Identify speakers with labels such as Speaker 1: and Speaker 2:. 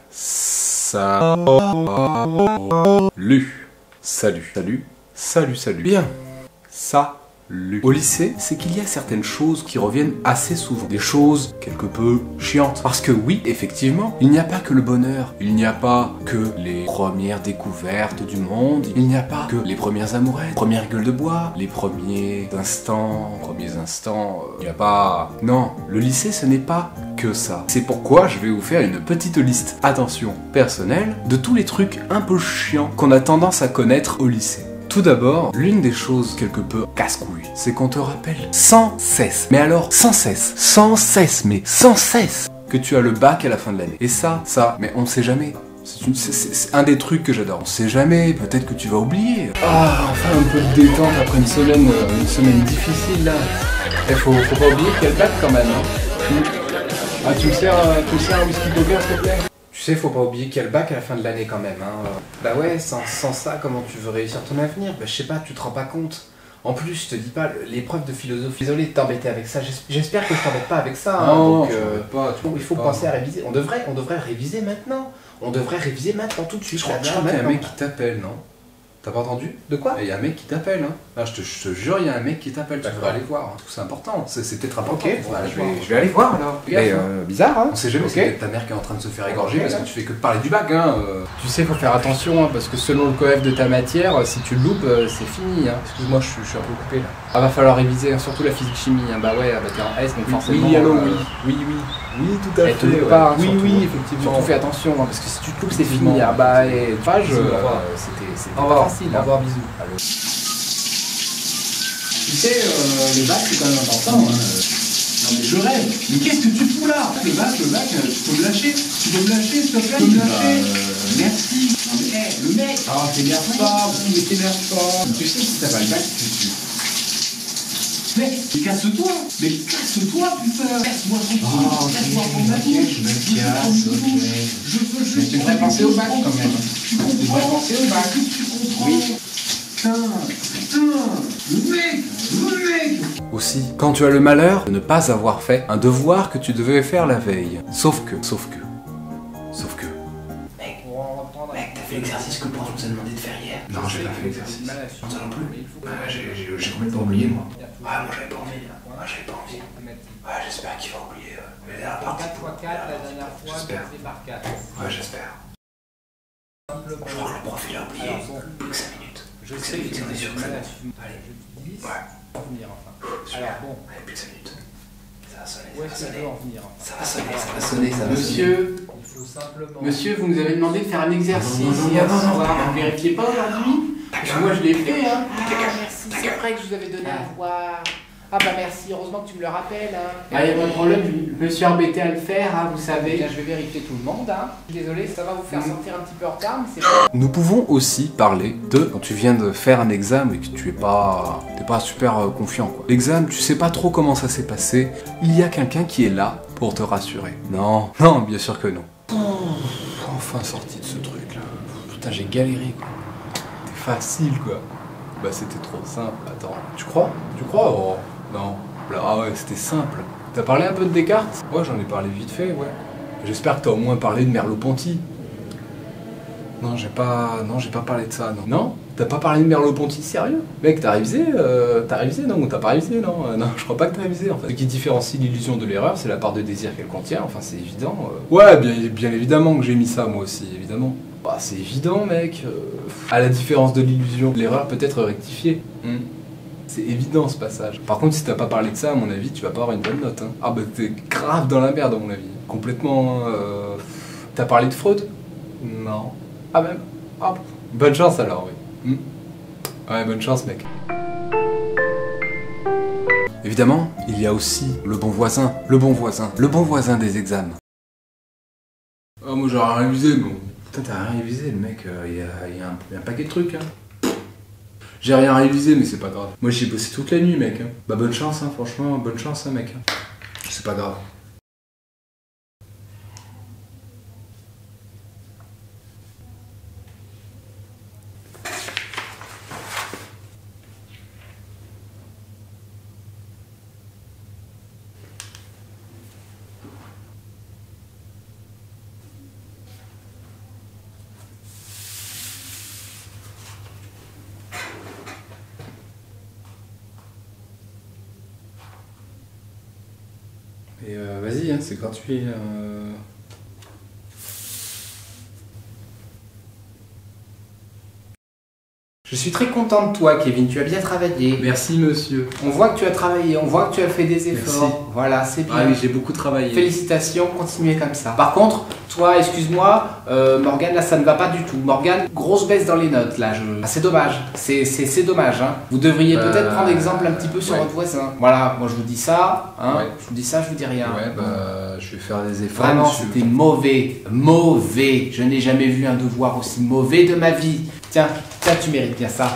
Speaker 1: Salut. Bien. Salut. Au lycée, c'est qu'il y a certaines choses qui reviennent assez souvent. Des choses quelque peu chiantes. Parce que oui, effectivement, il n'y a pas que le bonheur. Il n'y a pas que les premières découvertes du monde. Il n'y a pas que les premières amourettes, les premières gueules de bois, les premiers instants. Il n'y a pas... Non, le lycée, ce n'est pas que ça. C'est pourquoi je vais vous faire une petite liste, attention, personnelle, de tous les trucs un peu chiants qu'on a tendance à connaître au lycée. Tout d'abord, l'une des choses quelque peu casse-couille, c'est qu'on te rappelle sans cesse, mais alors sans cesse, que tu as le bac à la fin de l'année. Et ça, mais on ne sait jamais. C'est un des trucs que j'adore. On sait jamais, peut-être que tu vas oublier. Ah, enfin un peu de détente après une semaine difficile là. Faut pas oublier qu'il y a le bac quand même. Hein. Ah, tu me sers un whisky poker s'il te plaît? Tu sais, faut pas oublier qu'il y a le bac à la fin de l'année quand même, hein. Bah ouais, sans ça, comment tu veux réussir ton avenir? Bah je sais pas, tu te rends pas compte. En plus, je te dis pas, l'épreuve de philosophie, désolé de t'embêter avec ça, j'espère que je t'embête pas avec ça. Hein,
Speaker 2: non,
Speaker 1: donc, il faut penser à réviser. On devrait réviser maintenant. On devrait réviser maintenant, tout de suite.
Speaker 2: Je crois qu'il y a un mec qui t'appelle, non? T'as pas entendu?
Speaker 1: De quoi?
Speaker 2: Il y a un mec qui t'appelle, hein. Ah, je te jure, il y a un mec qui t'appelle, tu devrais aller voir. Hein. C'est important, c'est peut-être important.
Speaker 1: Ok, je vais aller voir alors. Mais bizarre, hein.
Speaker 2: On sait jamais, c'est peut-être ta mère qui est en train de se faire égorger parce que tu fais que de parler du bac, hein.
Speaker 1: Tu sais, faut faire attention, hein, parce que selon le coef de ta matière, si tu le loupes, c'est fini, hein. Excuse-moi, je suis un peu coupé là. Ah, va falloir réviser, hein, surtout la physique-chimie, hein. Bah ouais, bah t'es en S, donc forcément...
Speaker 2: Oui, tout à fait.
Speaker 1: Elle te loupe pas, hein,
Speaker 2: oui,
Speaker 1: surtout,
Speaker 2: effectivement.
Speaker 1: Surtout fais attention, hein, parce que si tu te loupes, c'est fini. Ah bah, et page, c'était pas facile.
Speaker 2: Au revoir, bisous.
Speaker 1: Allô.
Speaker 2: Tu sais, le bac c'est quand même important. Hein. Non mais je rêve. Mais qu'est-ce que tu fous là? Le bac, tu peux me lâcher? Tu peux me lâcher s'il te plaît? Tu peux me lâcher? Merci. Non mais le mec. Ah t'énerve pas, mais t'énerve pas. Tu sais si t'as pas le bac, tu... Mec, casse-toi. Mais casse-toi putain. Casse-moi ton truc. Casse-moi ton avis. Je me casse, ok. Je veux juste... Mais tu devrais penser au bac quand même. Tu devrais penser au bac. Tu comprends? Oui. Putain, le mec.
Speaker 1: Aussi, quand tu as le malheur de ne pas avoir fait un devoir que tu devais faire la veille. Sauf que...
Speaker 2: Mec, t'as fait l'exercice que le prof nous a demandé de faire hier? Non, j'ai pas fait l'exercice. Ça non plus. J'ai complètement oublié moi. Ouais, moi j'avais pas envie. Ouais, j'espère qu'il va oublier. Mais la partie.
Speaker 3: 4x4 la dernière fois, divisé par 4.
Speaker 2: Ouais, j'espère. Je crois que le prof il a oublié. Plus que 5 minutes.
Speaker 3: Je sais que
Speaker 2: on est sûr que ça va.
Speaker 3: Allez, je dis 10.
Speaker 2: Ouais.
Speaker 3: Pour venir enfin.
Speaker 2: Super.
Speaker 3: Alors bon.
Speaker 2: Allez, plus que 5 minutes. Ça va sonner.
Speaker 3: Où est-ce que je veux en venir enfin?
Speaker 2: Ça va sonner.
Speaker 1: Monsieur,
Speaker 3: Il faut simplement.
Speaker 1: monsieur, vous nous avez demandé de faire un exercice hier
Speaker 2: non,
Speaker 1: soir. Vous vérifiez pas aujourd'hui? Moi je l'ai fait, hein.
Speaker 3: Merci, c'est vrai que je vous avais donné à voir. Ah bah merci, heureusement que tu me le rappelles. Hein.
Speaker 1: Ah, il y a pas de problème, je me suis embêté à le faire, hein, vous
Speaker 3: Eh
Speaker 1: savez.
Speaker 3: bien, je vais vérifier tout le monde. Hein. Je suis désolé, ça va vous faire sortir un petit peu en retard, mais c'est pas...
Speaker 1: Nous pouvons aussi parler de quand tu viens de faire un examen et que tu es pas super confiant quoi. L'examen, tu sais pas trop comment ça s'est passé. Il y a quelqu'un qui est là pour te rassurer. Non, bien sûr que non. Enfin sorti de ce truc là. Putain, j'ai galéré quoi. C'était facile quoi. Bah c'était trop simple. Attends, tu crois? Oh non. Ah ouais, c'était simple. T'as parlé un peu de Descartes? Ouais, j'en ai parlé vite fait, ouais. J'espère que t'as au moins parlé de Merleau-Ponty. Non, j'ai pas parlé de ça, non. Non? T'as pas parlé de Merleau-Ponty, sérieux? Mec, t'as révisé? Non, ou t'as pas révisé, non? Non, je crois pas que t'as révisé, en fait. Ce qui différencie l'illusion de l'erreur, c'est la part de désir qu'elle contient, enfin, c'est évident. Ouais, bien évidemment que j'ai mis ça, moi aussi, évidemment. Bah, c'est évident, mec. À la différence de l'illusion, l'erreur peut être rectifiée. C'est évident, ce passage. Par contre, si t'as pas parlé de ça, à mon avis, tu vas pas avoir une bonne note, hein. Ah bah, t'es grave dans la merde, à mon avis. Complètement, T'as parlé de Freud? Non. Ah même? Ah, bonne chance alors, oui. Ouais, bonne chance mec. Évidemment, il y a aussi le bon voisin des examens. Ah moi j'ai rien révisé, mais putain t'as rien révisé le mec, il y a un paquet de trucs hein. J'ai rien révisé mais c'est pas grave. Moi j'ai bossé toute la nuit mec. Hein. Bah bonne chance hein, franchement, bonne chance hein mec. C'est pas grave. vas-y, hein, c'est gratuit.
Speaker 3: Je suis très content de toi, Kevin. Tu as bien travaillé.
Speaker 1: Merci, monsieur.
Speaker 3: On voit que tu as travaillé, on voit que tu as fait des efforts.
Speaker 1: Merci.
Speaker 3: Voilà, c'est bien.
Speaker 1: Ah oui, j'ai beaucoup travaillé.
Speaker 3: Félicitations, continuez comme ça. Par contre, toi, excuse-moi, Morgane, là, ça ne va pas du tout. Morgane, grosse baisse dans les notes, là. Ah, c'est dommage. C'est dommage, hein. Vous devriez peut-être prendre exemple un petit peu sur votre voisin. Voilà, moi je vous dis ça, hein.
Speaker 1: Ouais.
Speaker 3: Je vous dis ça, je vous dis rien.
Speaker 1: Ouais, bah, je vais faire des efforts.
Speaker 3: Vraiment,
Speaker 1: monsieur.
Speaker 3: c'était mauvais. Mauvais. Je n'ai jamais vu un devoir aussi mauvais de ma vie. Tiens, tu mérites bien ça.